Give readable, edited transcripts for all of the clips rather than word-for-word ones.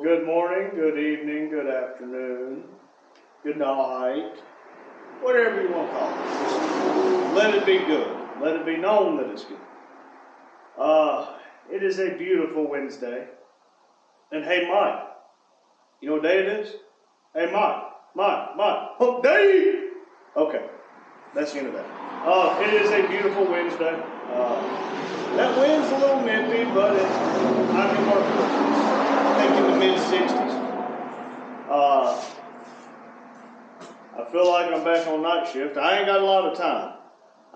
good morning, good evening, good afternoon, good night, whatever you want to call it. Just let it be good. Let it be known that it's good. It is a beautiful Wednesday. And hey, Mike, you know what day it is? Hey, Mike, hump day! Okay, that's the end of that. It is a beautiful Wednesday. That wind's a little nippy, but I'm in Mark. I think in the mid-60s. I feel like I'm back on night shift. I ain't got a lot of time.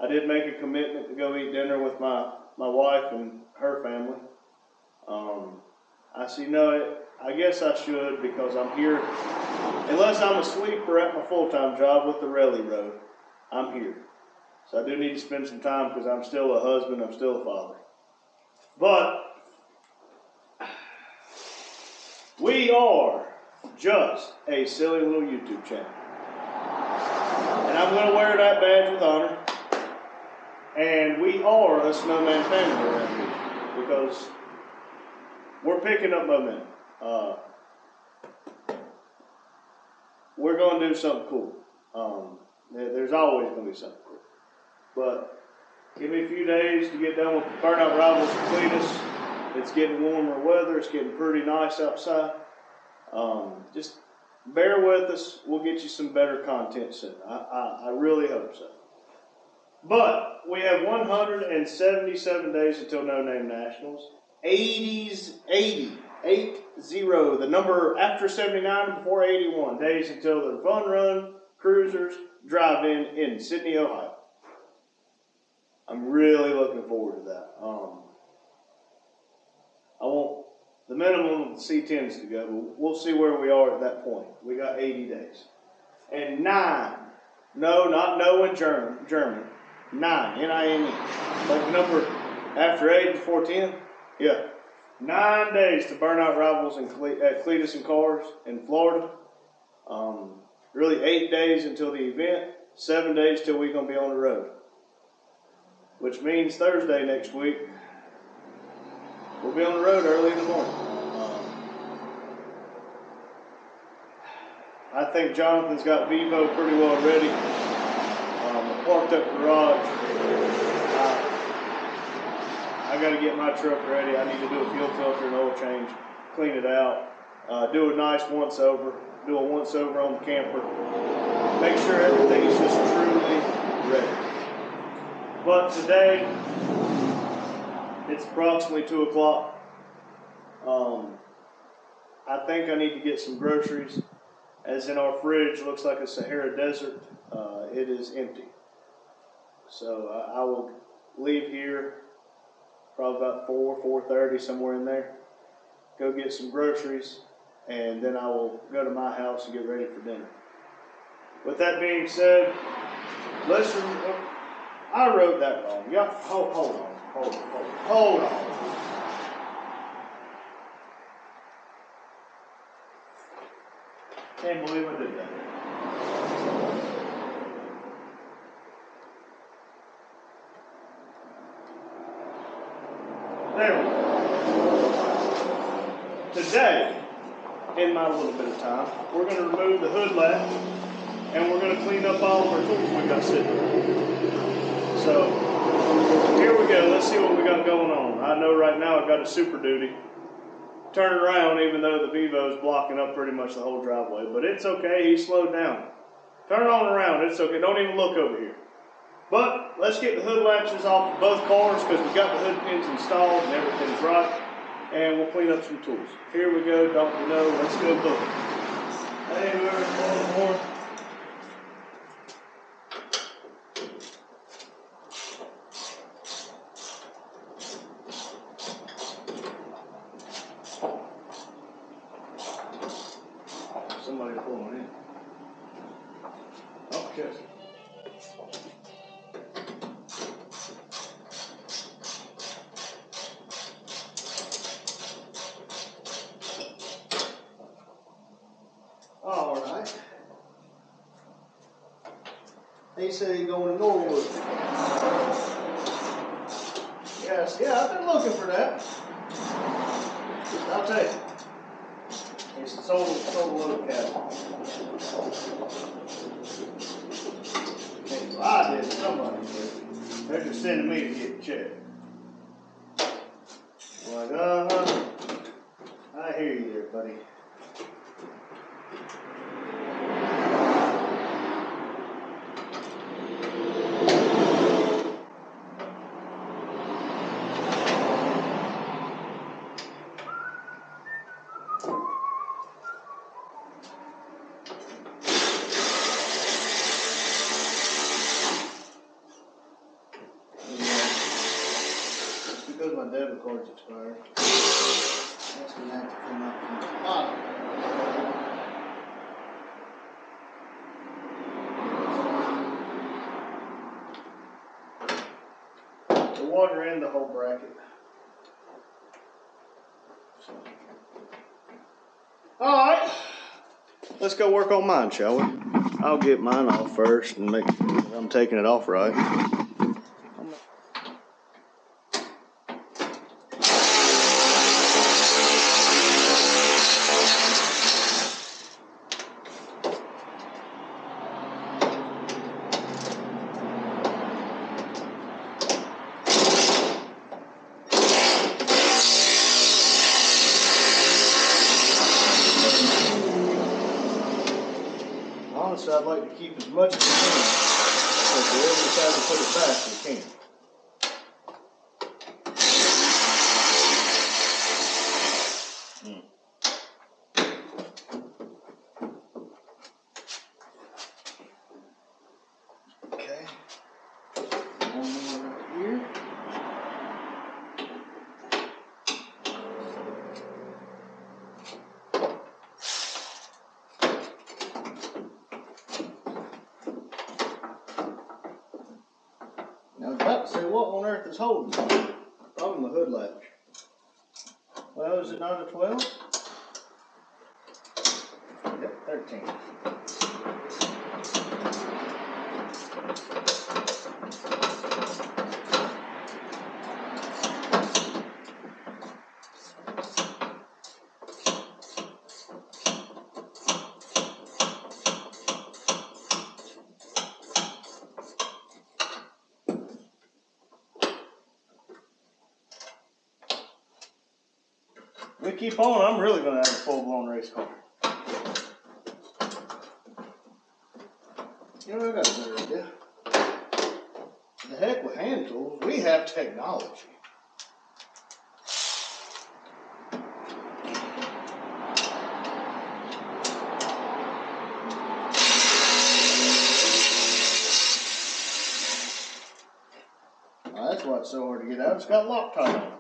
I did make a commitment to go eat dinner with my wife and her family. I guess I should because I'm here. Unless I'm asleep or at my full-time job with the Rally Road, I'm here. So I do need to spend some time because I'm still a husband, I'm still a father. But we are just a silly little YouTube channel. And I'm going to wear that badge with honor. And we are a snowman family around here because we're picking up momentum. We're going to do something cool. There's always going to be something cool. But give me a few days to get done with Burnout Rivals and Cleetus. It's getting warmer weather. It's getting pretty nice outside. Just bear with us. We'll get you some better content soon. I really hope so. But we have 177 days until No Name Nationals. 80, the number after 79 before 81 days until the Fun Run Cruisers Drive-In in Sydney, Ohio. I'm really looking forward to that. I want the minimum of the C10s to go, but we'll see where we are at that point. We got 80 days. And 9, no, not no in German, 9, N-I-N-E. Like the number after 8 before 10? Yeah. 9 days to Burnout Rivals at Cleetus and Cars in Florida. Really 8 days until the event, 7 days till we're going to be on the road. Which means Thursday next week, we'll be on the road early in the morning. I think Jonathan's got Vivo pretty well ready. Parked up garage. I got to get my truck ready. I need to do a fuel filter and oil change, clean it out, do a nice once over, do a once over on the camper, make sure everything is just truly ready. But today, it's approximately 2 o'clock. I think I need to get some groceries. As in our fridge, looks like a Sahara Desert. It is empty. So I will leave here probably about 4:30, somewhere in there. Go get some groceries, and then I will go to my house and get ready for dinner. With that being said, listen, I wrote that wrong. Y'all, hold on. Can't believe I did that. There we go. Today, in my little bit of time, we're going to remove the hood latch and we're going to clean up all of our tools we got sitting there. So, here we go. Let's see what we got going on. I know right now I've got a Super Duty. Turn around even though the Vivo is blocking up pretty much the whole driveway, but it's okay, he slowed down. Turn it on around, it's okay, don't even look over here. But let's get the hood latches off of both cars because we got the hood pins installed and everything's right, and we'll clean up some tools. Here we go, don't we know, let's go look. Hey, whoever's calling more. Somebody pulling in. Oh, yes. All right. He said he's going to Norwood. Yes, yeah, I've been looking for that. I'll take it. sold a load cabin. Well, I did, somebody did. They're just sending me to get checked. I'm like, I hear you there, buddy. Because my debit card's expired. That's gonna have to come out from the bottom. The water in the whole bracket. Alright. Let's go work on mine, shall we? I'll get mine off first and make sure I'm taking it off right. Honestly, I'd like to keep as much as we can. So if we ever decide to put it back, we can. Okay. One more right here. I was about to say, what on earth is holding it? Probably my hood latch. Well, is it not a 12? Yep, 13. If we keep on, I'm really going to have a full-blown race car. You know, I got a better idea. The heck with hand tools, we have technology. That's why it's so hard to get out. It's got Loctite on it.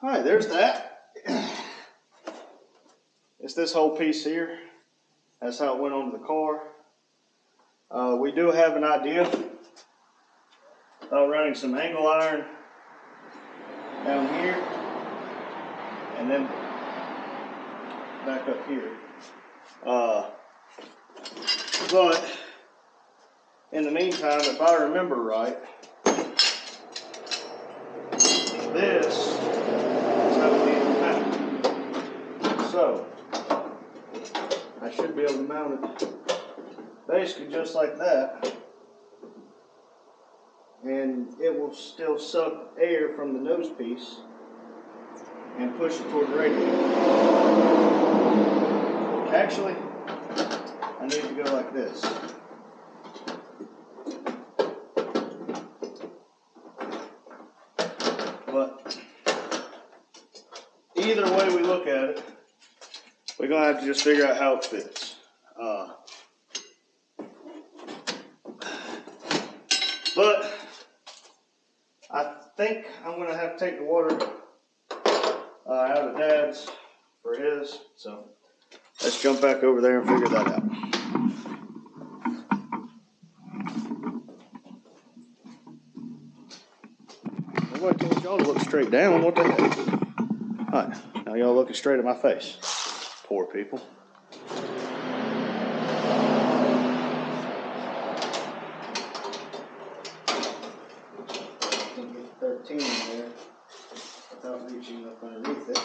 Alright, there's that. It's this whole piece here. That's how it went onto the car. We do have an idea about running some angle iron down here and then back up here. But in the meantime, if I remember right, this is how we need to mount it. So I should be able to mount it basically just like that, and it will still suck air from the nose piece and push it toward the radiator. Actually, I need to go like this. But either way we look at it, we're going to have to just figure out how it fits. But I think I'm going to have to take the water out of Dad's for his. So let's jump back over there and figure that out. Nobody told y'all to look straight down. What the heck? All right. Now y'all looking straight at my face. Poor people. 13 in there without reaching up underneath it.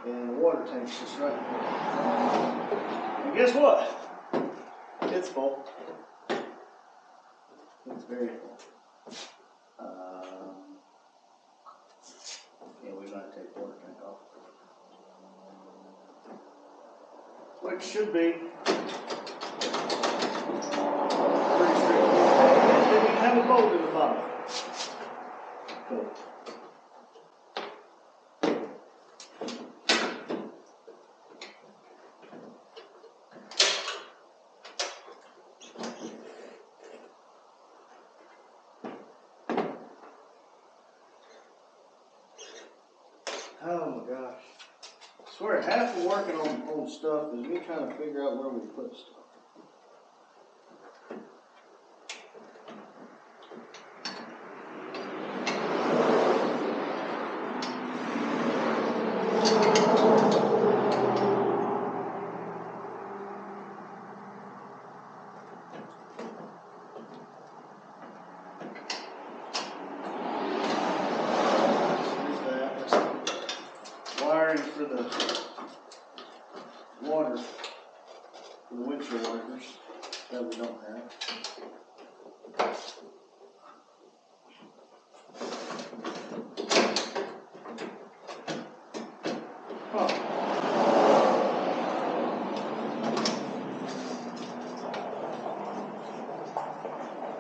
And the water tank's just right here. And guess what? It's full. It's very full. Yeah, we gotta take the water tank off. Which should be pretty straightforward. Didn't even have a bolt in the bottom. Cool. Oh my gosh. I swear, half of working on stuff is me trying to figure out where we put stuff. For the water, for the windshield wipers that we don't have. Huh.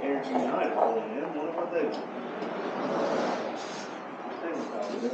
Energy United pulling in. Wonder what they do. They would probably do.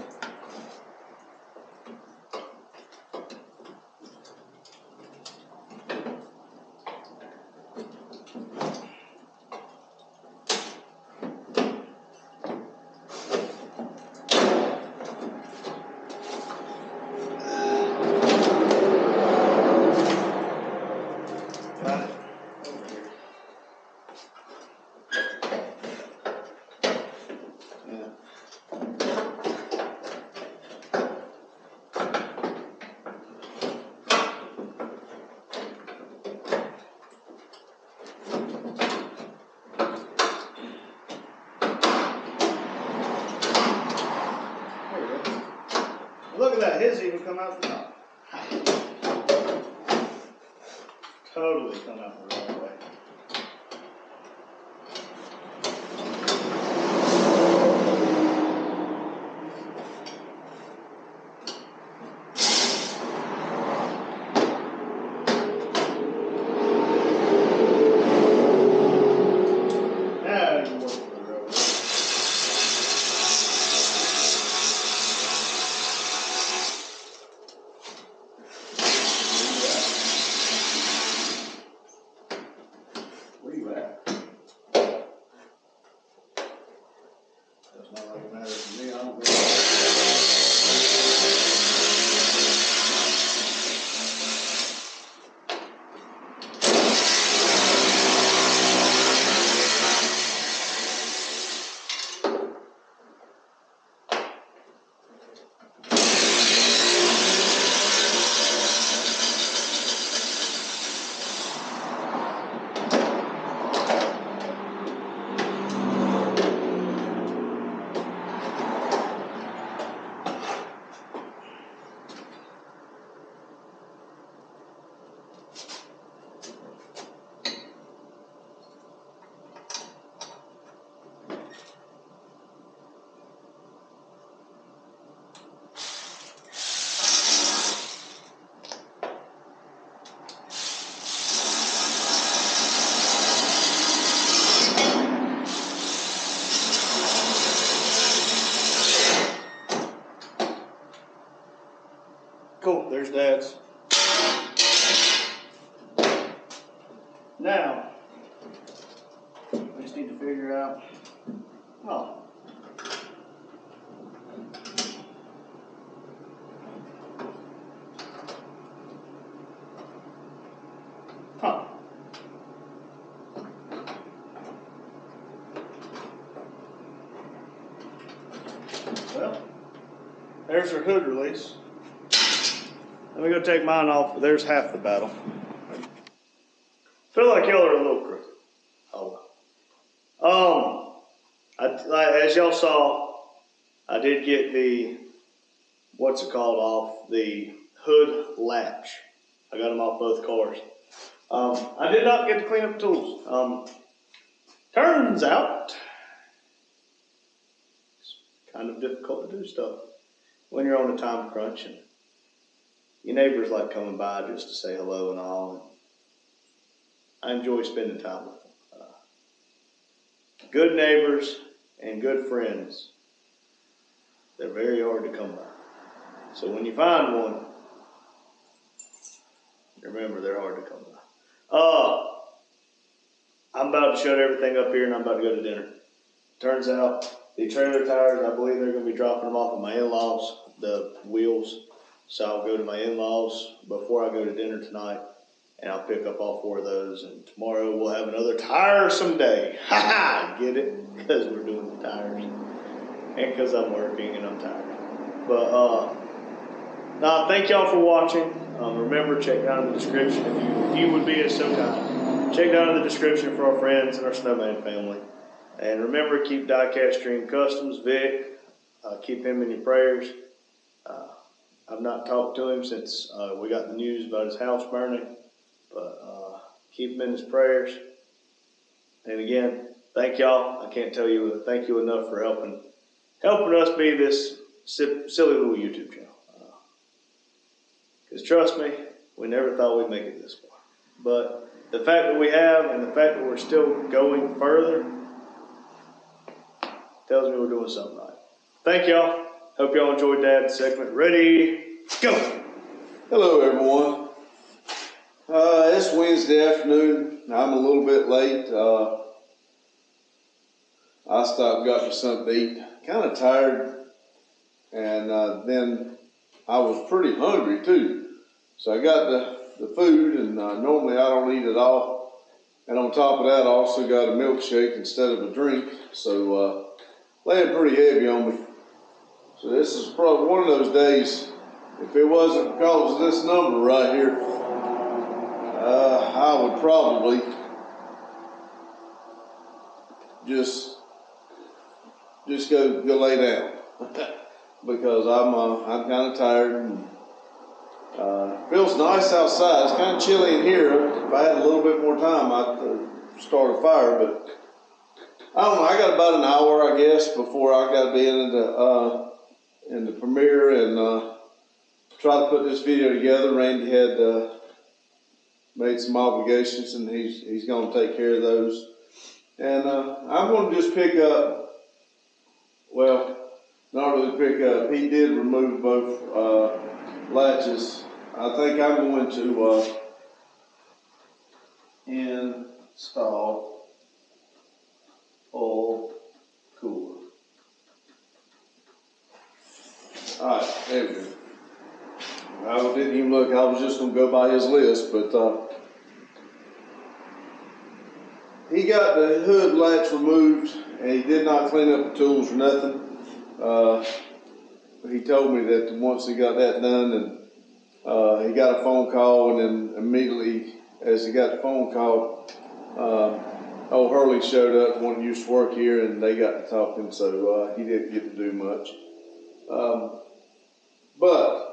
Look at that, his even come out the top. Totally come out the wrong way. Where you at? Does not like it matters to me. I don't really. Cool, there's Dad's. Now, we just need to figure out, oh. Huh. Well, There's our hood release. Let me go take mine off. There's half the battle. Feel like y'all are a little crooked. Oh. As y'all saw, I did get the, what's it called, off the hood latch. I got them off both cars. I did not get to clean up tools. Turns out, it's kind of difficult to do stuff when you're on a time crunch, and your neighbors like coming by just to say hello and all. I enjoy spending time with them. Good neighbors and good friends, they're very hard to come by. So when you find one, remember they're hard to come by. I'm about to shut everything up here and I'm about to go to dinner. Turns out the trailer tires, I believe they're going to be dropping them off at my in-laws, the wheels. So I'll go to my in-laws before I go to dinner tonight, and I'll pick up all 4 of those. And tomorrow we'll have another tiresome day. Ha ha! Get it? Because we're doing the tires. And because I'm working and I'm tired. But, thank y'all for watching. Remember, check down in the description if you would be so kind. Check down in the description for our friends and our Snowman family. And remember, keep Diecast Dream Customs, Vic. Keep him in your prayers. I've not talked to him since we got the news about his house burning. But keep him in his prayers. And again, thank y'all. I can't thank you enough for helping us be this silly little YouTube channel. Because trust me, we never thought we'd make it this far. But the fact that we have, and the fact that we're still going further, tells me we're doing something right. Thank y'all. Hope y'all enjoyed Dad's segment. Ready, go! Hello, everyone. It's Wednesday afternoon. I'm a little bit late. I stopped, got me something to eat. Kind of tired, and then I was pretty hungry too. So I got the food, and normally I don't eat at all. And on top of that, I also got a milkshake instead of a drink. So laying pretty heavy on me. So this is probably one of those days, if it wasn't because of this number right here, I would probably just go lay down because I'm kind of tired. And, feels nice outside. It's kind of chilly in here. If I had a little bit more time, I'd start a fire, but I don't know. I got about an hour, I guess, before I got to be in the premiere and try to put this video together. Randy had made some obligations, and he's going to take care of those. And I'm going to just pick up, well, not really pick up. He did remove both latches. I think I'm going to install oil cooler. All right, there we go. I didn't even look. I was just going to go by his list, but he got the hood latch removed, and he did not clean up the tools or nothing. He told me that once he got that done, and he got a phone call, and then immediately as he got the phone call, old Hurley showed up, one who used to work here, and they got to talking, so he didn't get to do much. But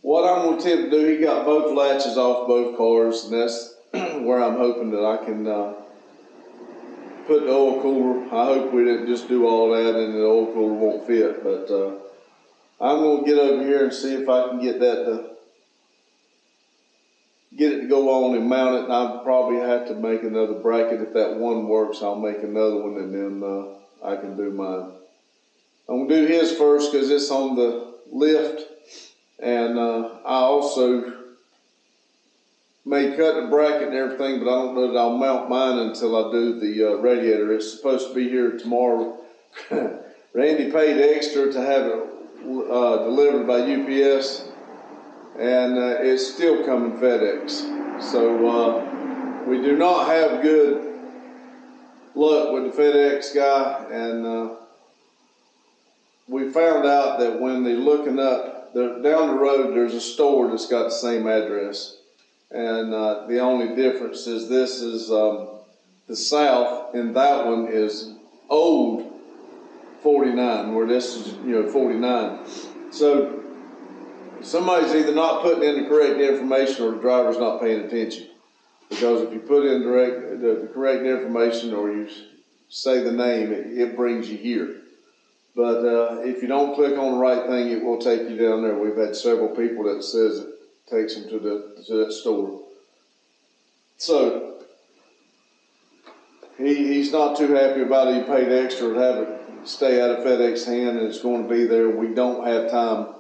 what I'm going to attempt to do, he got both latches off both cars, and that's where I'm hoping that I can put the oil cooler. I hope we didn't just do all that and the oil cooler won't fit, but I'm going to get over here and see if I can get it to go on and mount it. And I'll probably have to make another bracket. If that one works, I'll make another one, and then I can do mine. I'm going to do his first because it's on the lift, and I also may cut the bracket and everything, but I don't know that I'll mount mine until I do the radiator. It's supposed to be here tomorrow. Randy paid extra to have it delivered by UPS, and it's still coming FedEx. So we do not have good luck with the FedEx guy, and we found out that when they're looking up, down the road, there's a store that's got the same address. And the only difference is this is the south, and that one is old 49, where this is, 49. So somebody's either not putting in the correct information or the driver's not paying attention. Because if you put in the correct information or you say the name, it brings you here. But if you don't click on the right thing, it will take you down there. We've had several people that says it takes them to that store. So he's not too happy about it. He paid extra to have it stay out of FedEx hand, and it's going to be there. We don't have time to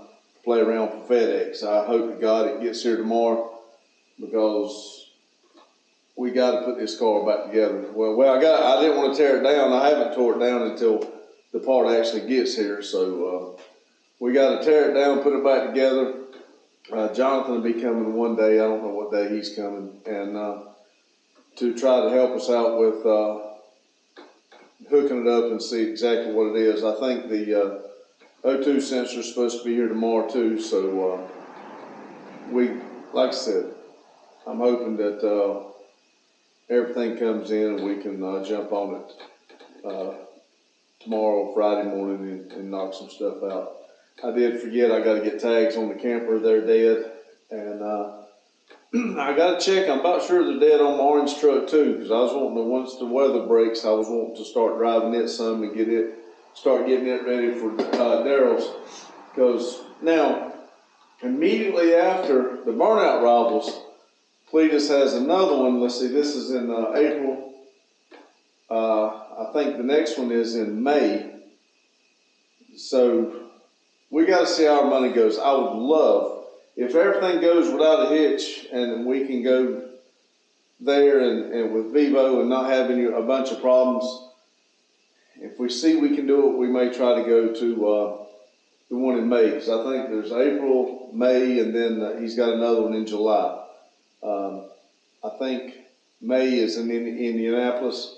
play around for FedEx. I hope to God it gets here tomorrow, because we got to put this car back together. Well, I didn't want to tear it down. I haven't tore it down until the part actually gets here. So we got to tear it down, put it back together. Jonathan will be coming one day. I don't know what day he's coming, and to try to help us out with hooking it up and see exactly what it is. I think the O2 sensor is supposed to be here tomorrow too. So like I said, I'm hoping that everything comes in and we can jump on it tomorrow, Friday morning, and knock some stuff out. I did forget I got to get tags on the camper. They're dead, and I got to check. I'm about sure they're dead on my orange truck too, because I was wanting to, once the weather breaks, I was wanting to start driving it some and start getting it ready for Daryl's. Because now, immediately after the Burnout rivals, Cleetus has another one. Let's see, this is in April. I think the next one is in May. So we got to see how our money goes. I would love, if everything goes without a hitch and we can go there and with Vivo and not having a bunch of problems, if we see we can do it, we may try to go to the one in May. Because I think there's April, May, and then he's got another one in July. I think May is in Indianapolis,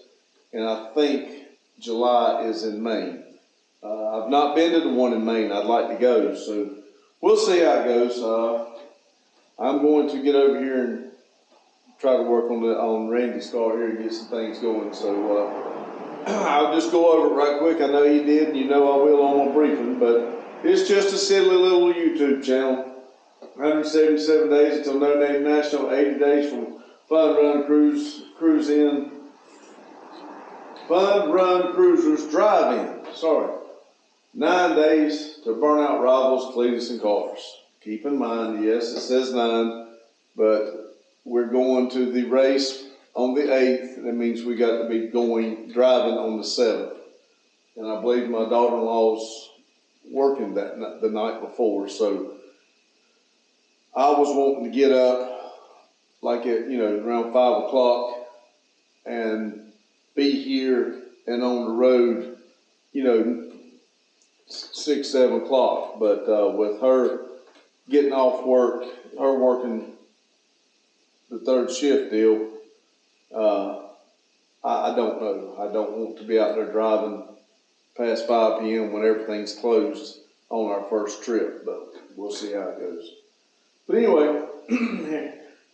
and I think July is in Maine. I've not been to the one in Maine. I'd like to go, so we'll see how it goes. I'm going to get over here and try to work on Randy's car here and get some things going. So I'll just go over it right quick. I know you did, and you know I will on my briefing, but it's just a silly little YouTube channel. 177 days until No Name National, 80 days from Fun Run Cruise In. Fun Run Cruisers Drive In. Sorry. 9 days to Burnout Rivals, Cleetus and Cars. Keep in mind, yes, it says 9, but we're going to the race on the 8th. That means we got to be driving on the 7th. And I believe my daughter-in-law's working the night before, so I was wanting to get up like at, around 5 o'clock and be here and on the road, 6, 7 o'clock. But with her getting off work, her working the third shift deal, I don't know. I don't want to be out there driving past 5 p.m. when everything's closed on our first trip, but we'll see how it goes. But anyway,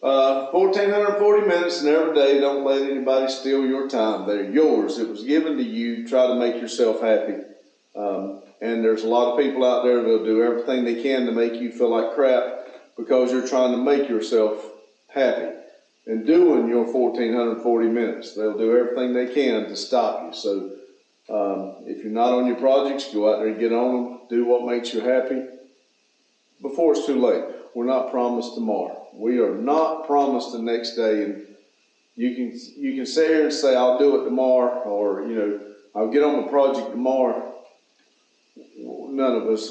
1,440 minutes in every day. Don't let anybody steal your time. They're yours. It was given to you. Try to make yourself happy. And there's a lot of people out there that'll do everything they can to make you feel like crap because you're trying to make yourself happy and doing your 1,440 minutes. They'll do everything they can to stop you. So if you're not on your projects, go out there and get on them. Do what makes you happy before it's too late. We're not promised tomorrow. We are not promised the next day. And you can sit here and say, I'll do it tomorrow, or, I'll get on the project tomorrow. None of us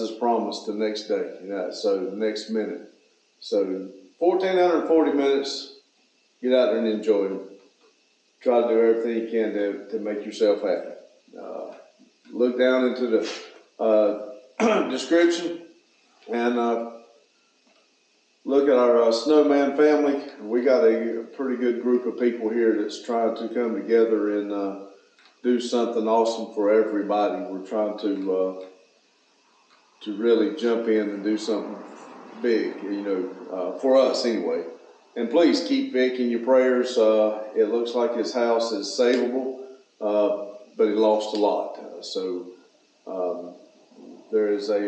is promised the next day, so the next minute. So 1,440 minutes, get out there and enjoy them. Try to do everything you can to make yourself happy. Look down into the description and look at our snowman family. We got a pretty good group of people here that's trying to come together and do something awesome for everybody. We're trying to really jump in and do something big, for us anyway. And please keep Vic in your prayers. It looks like his house is savable, but he lost a lot. There is a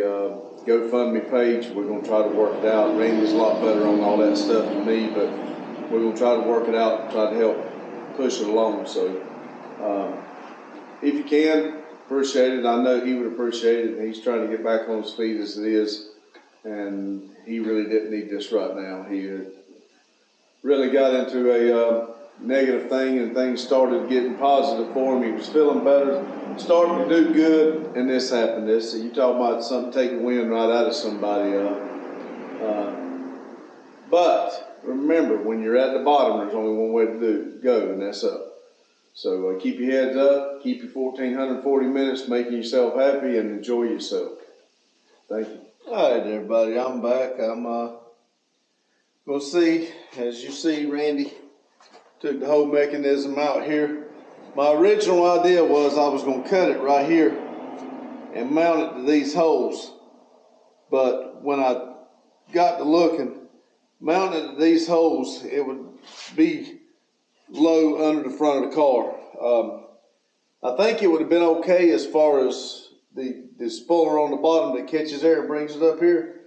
GoFundMe page. We're going to try to work it out. Randy's a lot better on all that stuff than me, but we're going to try to work it out and try to help push it along. So if you can, appreciate it. I know he would appreciate it. He's trying to get back on his feet as it is, and he really didn't need this right now. He had really got into a negative thing, and things started getting positive for him. He was feeling better, starting to do good, and this happened. You talk about something taking wind right out of somebody. But remember, when you're at the bottom, there's only one way to go, and that's up. So keep your heads up, keep your 1,440 minutes making yourself happy, and enjoy yourself. Thank you. All right, everybody, I'm back. I'm going to see, as you see, Randy took the whole mechanism out here. My original idea was I was going to cut it right here and mount it to these holes. But when I got to looking, mounting it to these holes, it would be low under the front of the car. I think it would have been okay as far as the spoiler on the bottom that catches air and brings it up here.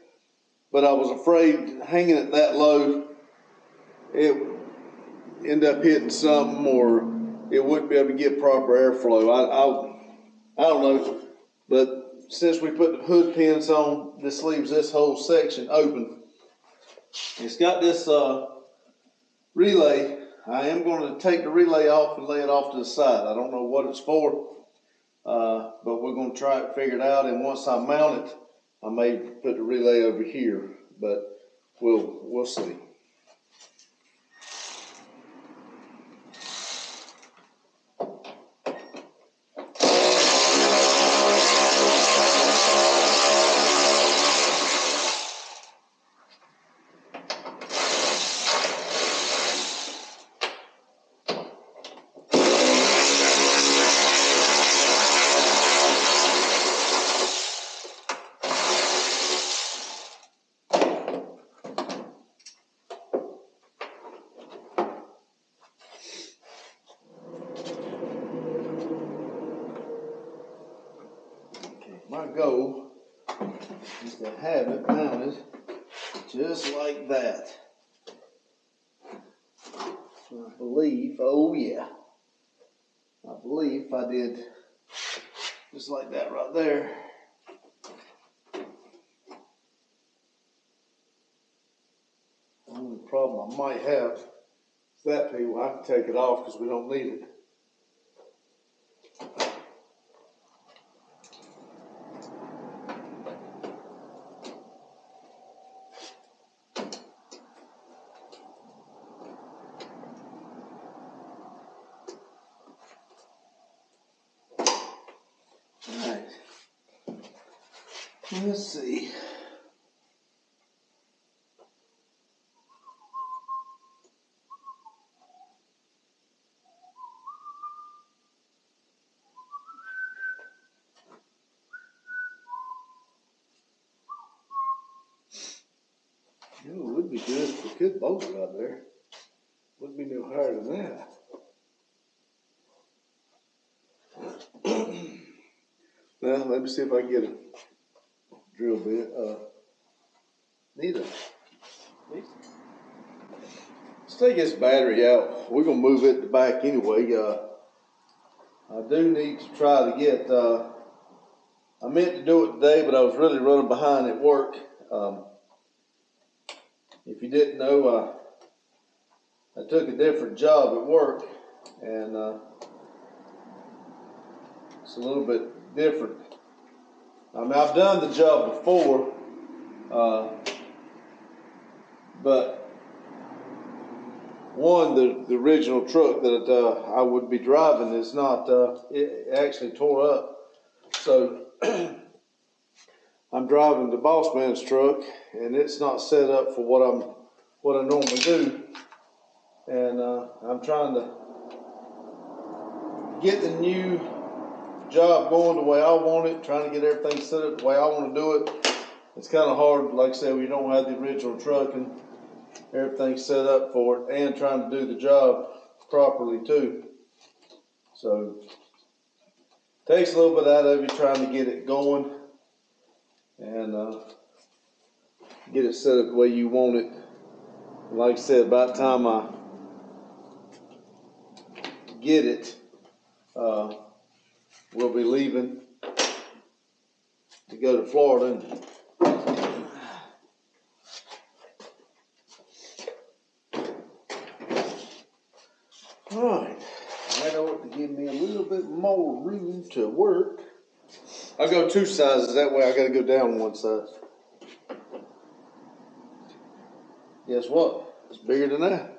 But I was afraid hanging it that low, it would end up hitting something, or it wouldn't be able to get proper airflow. I don't know. But since we put the hood pins on, this leaves this whole section open. It's got this relay. I am going to take the relay off and lay it off to the side. I don't know what it's for, but we're going to try it, figure it out, and once I mount it, I may put the relay over here, but we'll see. My goal is to have it mounted just like that. So I believe, oh yeah, I believe if I did just like that right there. The only problem I might have is that people, I can take it off because we don't need it. Let's see. You know, it would be good if we could bolt it out there. Wouldn't be no higher than that. Well, let me see if I can get a drill bit. Let's take this battery out. We're gonna move it back anyway. I do need to try to get. I meant to do it today, but I was really running behind at work. If you didn't know, I took a different job at work, and it's a little bit different. I mean, I've done the job before, but the original truck that I would be driving is not, it actually tore up. So I'm driving the boss man's truck, and it's not set up for what I normally do. And I'm trying to get the new job going the way I want it, trying to get everything set up the way I want to do it. It's kind of hard, like I said, we don't have the original truck and everything set up for it, and trying to do the job properly too. So takes a little bit out of you trying to get it going and get it set up the way you want it. Like I said, by the time I get it, we'll be leaving to go to Florida. Alright, I ought to give me a little bit more room to work. I'll go 2 sizes, that way I gotta go down 1 size. Guess what? It's bigger than that.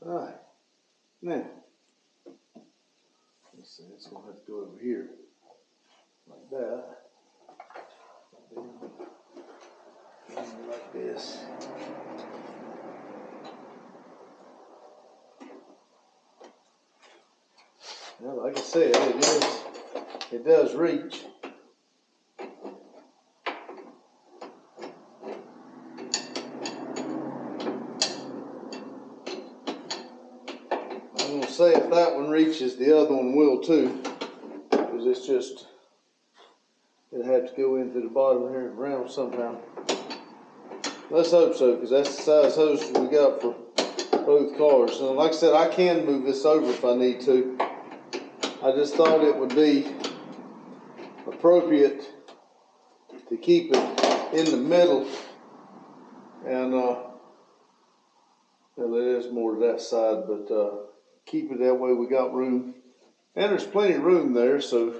Alright, now, let's see, it's going to have to go over here, like that, then like this. Well, like I said, it does reach. I'm gonna say if that one reaches, the other one will too, because it's just, it'll have to go into the bottom here and around somehow. Let's hope so, because that's the size hose we got for both cars. And like I said, I can move this over if I need to. I just thought it would be appropriate to keep it in the middle, and well, it is more to that side, but keep it that way. We got room, and there's plenty of room there, so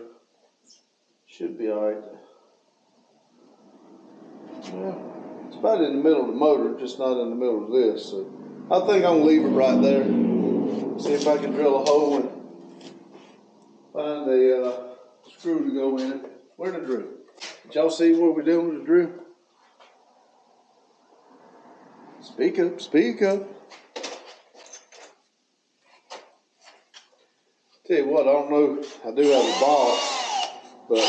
should be all right. Yeah, it's about in the middle of the motor, just not in the middle of this. So I think I'm gonna leave it right there. See if I can drill a hole and find a screw to go in. Where the drill? Did y'all see what we're doing with the drill? Speak up, speak up. Tell you what, I don't know, I do have a box, but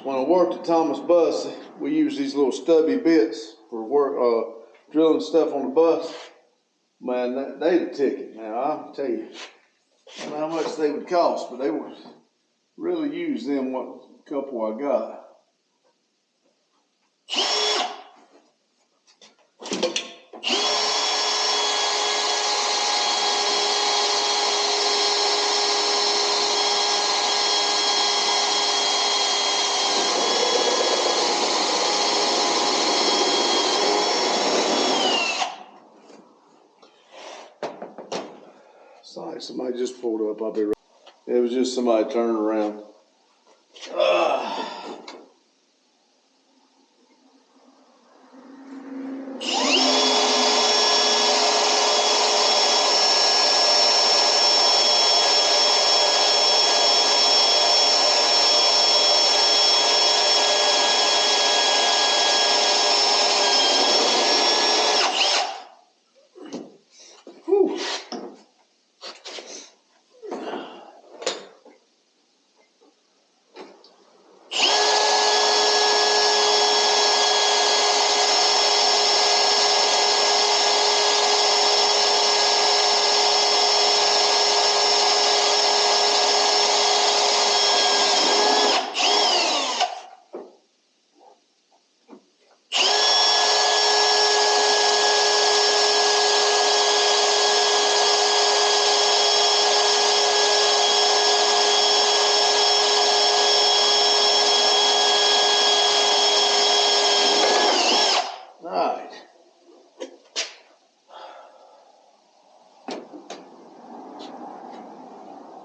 when I worked at Thomas Bus, we use these little stubby bits for work, drilling stuff on the bus. Man, they'd a ticket. Now, I'll tell you, I don't know how much they would cost, but they would really use them, what couple I got. Sorry, somebody just pulled up. I'll be right. It was just somebody turning around.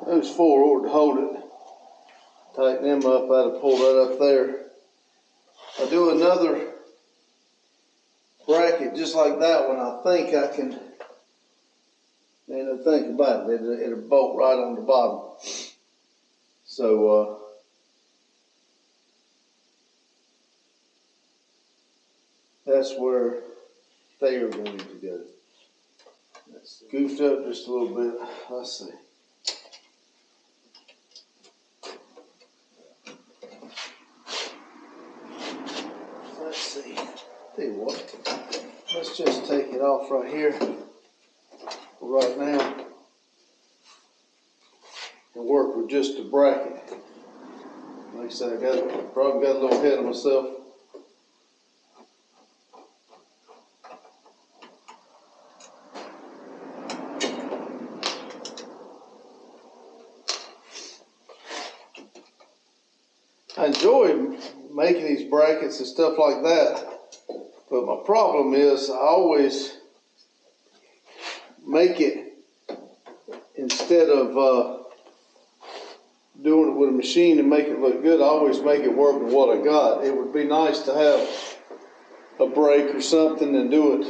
those four ought to hold it. Tighten them up, I'd pull that up there. I do another bracket just like that one. I think I can, and I think about it, it'll bolt right on the bottom. So, that's where they are going to go. That's goofed up just a little bit. Let's see. Let's see. Tell you what, let's just take it off right here for right now and work with just a bracket. Like I said, probably got a little ahead of myself. I enjoy making these brackets and stuff like that, but my problem is I always make it, instead of doing it with a machine and make it look good, I always make it work with what I got. It would be nice to have a break or something and do it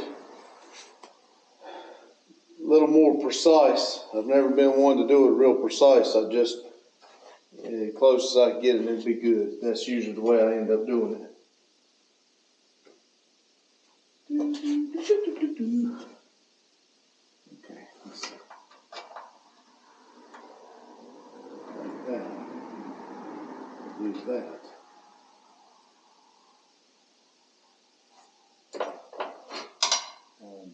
a little more precise. I've never been one to do it real precise. I just, as close as I can get it, it'd be good. That's usually the way I end up doing it. Okay, let's see. Like that. Use that. And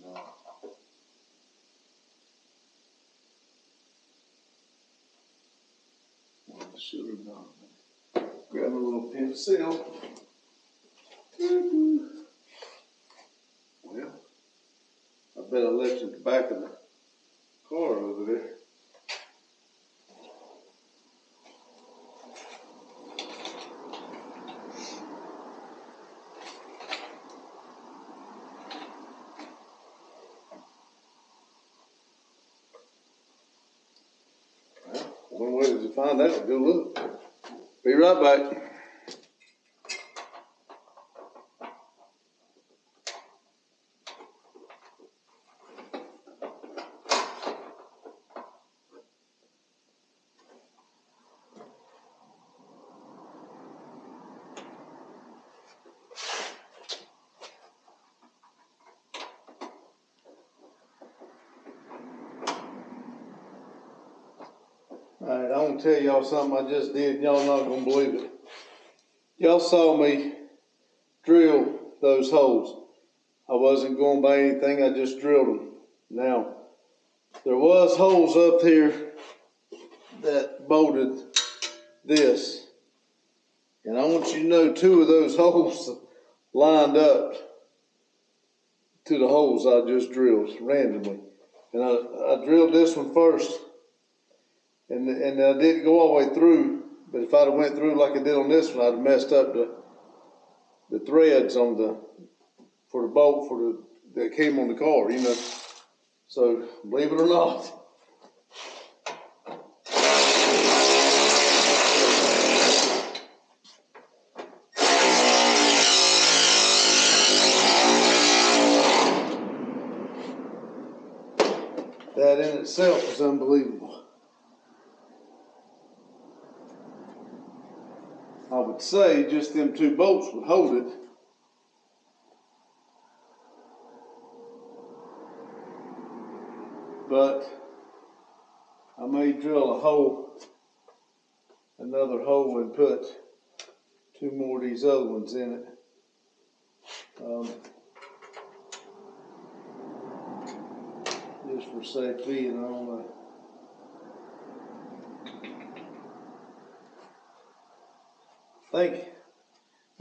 I should have done. Grab a little pencil. Well, I bet I left it at the back of the car over there. Well, one way to find out, go look. Be right back. Alright, I want to tell y'all something I just did. Y'all not going to believe it. Y'all saw me drill those holes. I wasn't going by anything, I just drilled them. Now, there was holes up here that bolted this. And I want you to know 2 of those holes lined up to the holes I just drilled randomly. And I drilled this one first. And I didn't go all the way through, but if I'd have went through like I did on this one, I'd have messed up the threads on for the bolt that came on the car, you know. So believe it or not, that in itself is unbelievable. I would say just them 2 bolts would hold it. But I may drill another hole and put 2 more of these other ones in it. Just for safety, and I don't know. I think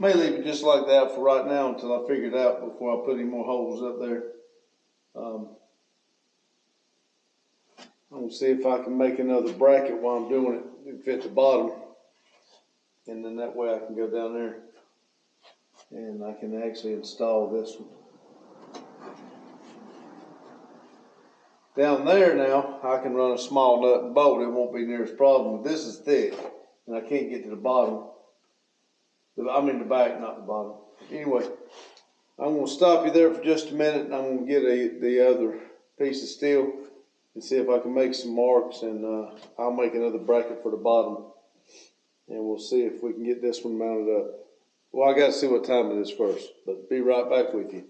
may leave it just like that for right now until I figure it out before I put any more holes up there. I'm gonna see if I can make another bracket while I'm doing it and fit the bottom, and then that way I can go down there and I can actually install this one. Down there now, I can run a small nut and bolt. It won't be near as problem. This is thick, and I can't get to the bottom. I mean the back, not the bottom. Anyway, I'm going to stop you there for just a minute, and I'm going to get the other piece of steel and see if I can make some marks, and I'll make another bracket for the bottom, and we'll see if we can get this one mounted up. Well, I got to see what time it is first, but be right back with you.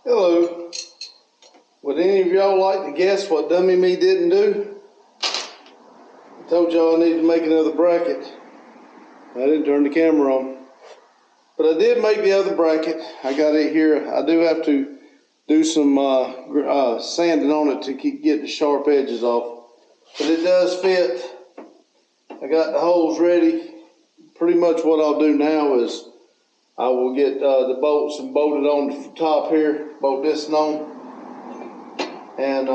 Hello. Would any of y'all like to guess what dummy me didn't do? I told y'all I needed to make another bracket. I didn't turn the camera on. But I did make the other bracket. I got it here. I do have to do some sanding on it to get the sharp edges off. But it does fit. I got the holes ready. Pretty much what I'll do now is I will get the bolts and bolt it on the top here, bolt this on, and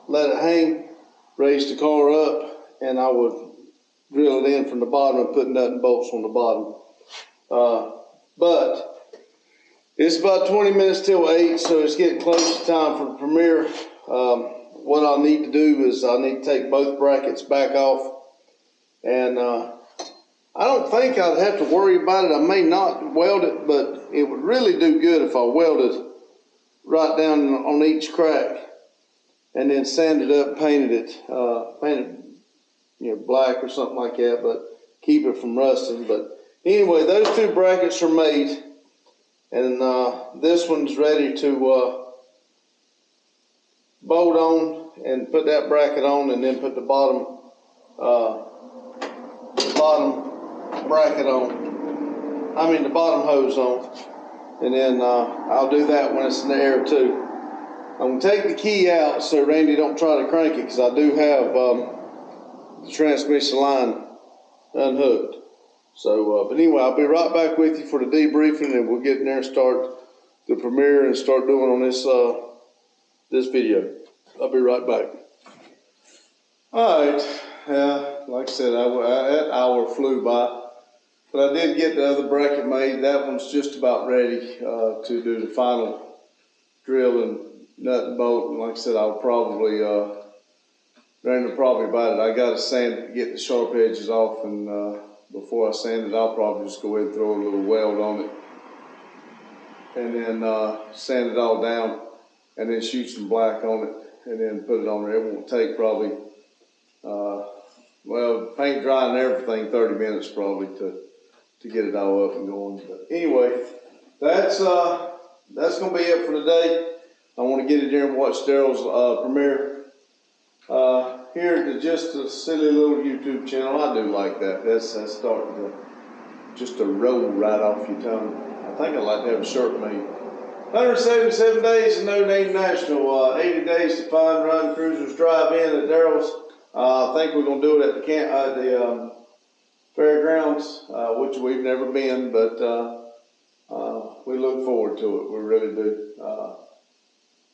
let it hang, raise the car up, and I would drill it in from the bottom and put nut and bolts on the bottom. But it's about 20 minutes till 8, so it's getting close to time for the premiere. What I'll need to do is I need to take both brackets back off, and I don't think I'd have to worry about it. I may not weld it, but it would really do good if I welded right down on each crack and then sanded up, painted it, black or something like that, but keep it from rusting. But anyway, those two brackets are made, and this one's ready to bolt on and put that bracket on, and then put the bottom bracket on. I mean the bottom hose on, and then I'll do that when it's in the air too. I'm gonna take the key out so Randy don't try to crank it, because I do have the transmission line unhooked. So, but anyway, I'll be right back with you for the debriefing, and we'll get in there and start the premiere and start doing on this this video. I'll be right back. All right. Like I said, that hour flew by. But I did get the other bracket made. That one's just about ready to do the final drill and nut and bolt. And like I said, I'll probably, Randy will probably about it. I got to sand it to get the sharp edges off. And before I sand it, I'll probably just go ahead and throw a little weld on it. And then sand it all down. And then shoot some black on it. And then put it on there. It won't take probably, paint dry and everything, 30 minutes probably to get it all up and going. But anyway, that's gonna be it for today. I want to get in there and watch Daryl's premiere. Here to just a silly little YouTube channel. I do like that. That's starting to just to roll right off your tongue. I think I'd like to have a shirt made. 177 days in No Name National. 80 days to find, run, cruisers, drive in at Daryl's. I think we're gonna do it at the fairgrounds, which we've never been, but we look forward to it. We really do.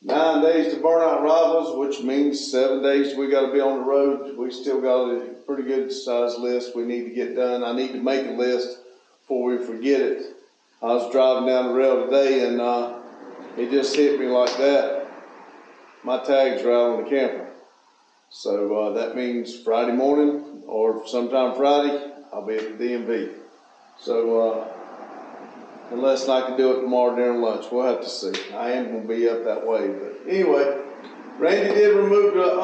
9 days to Burnout Rivals, which means 7 days we got to be on the road. We still got a pretty good size list we need to get done. I need to make a list before we forget it. I was driving down the rail today, and it just hit me like that. My tags are out on the camper. So that means Friday morning or sometime Friday, I'll be at the DMV. So unless I can do it tomorrow during lunch, we'll have to see. I am going to be up that way. But anyway, Randy did remove the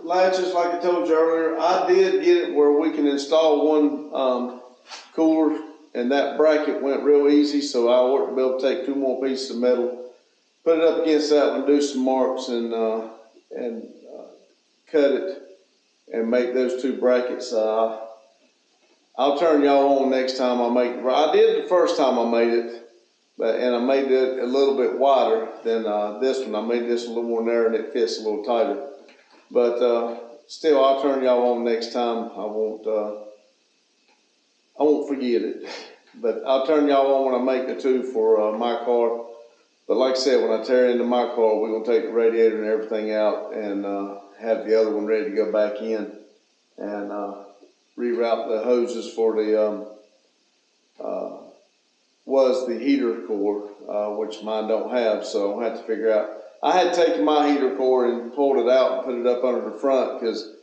latches like I told you earlier. I did get it where we can install one cooler, and that bracket went real easy, so I ought to be able to take 2 more pieces of metal, put it up against that one, do some marks, and cut it and make those 2 brackets. I'll turn y'all on next time I make it. I did the first time I made it, and I made it a little bit wider than this one. I made this a little more narrow and it fits a little tighter. But still, I'll turn y'all on next time. I won't forget it. But I'll turn y'all on when I make the 2 for my car. But like I said, when I tear into my car, we're gonna take the radiator and everything out and have the other one ready to go back in, and reroute the hoses for the was the heater core. which mine don't have, so I'll have to figure out. I had taken my heater cord and pulled it out and put it up under the front because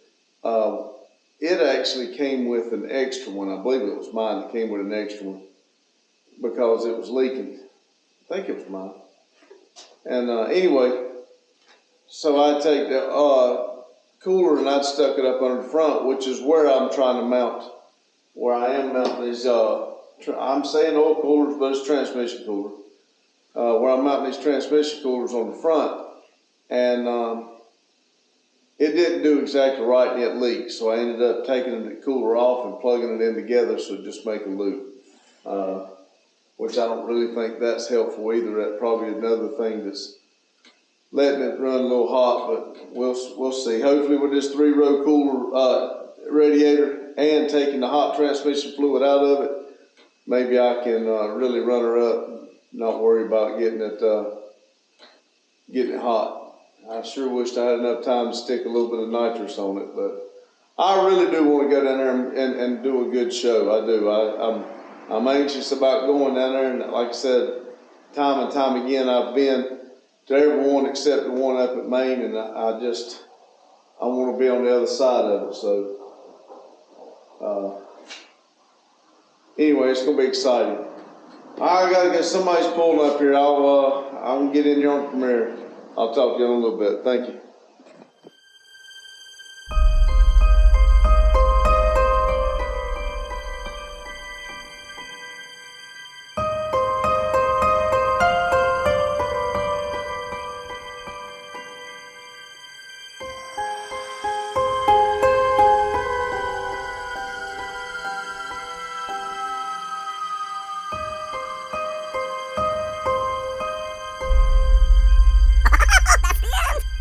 it actually came with an extra one. I believe it was mine that came with an extra one because it was leaking. I think it was mine. And anyway, so I take the cooler and I'd stuck it up under the front, which is where I'm trying to mount, where I am mounting these, I'm saying oil coolers, but it's transmission cooler. Where I'm mounting these transmission coolers on the front, and it didn't do exactly right and it leaked, so I ended up taking the cooler off and plugging it in together so it just make a loop, which I don't really think that's helpful either. That's probably another thing that's letting it run a little hot, but we'll see. Hopefully with this 3-row cooler radiator and taking the hot transmission fluid out of it, maybe I can really run her up. Not worry about getting it hot. I sure wished I had enough time to stick a little bit of nitrous on it, but I really do want to go down there and do a good show. I do. I'm anxious about going down there, and like I said, time and time again, I've been to every one except the one up at Maine, and I want to be on the other side of it. So anyway, it's gonna be exciting. I gotta get somebody's pulling up here. I'm gonna get in here on the premiere. I'll talk to you in a little bit. Thank you.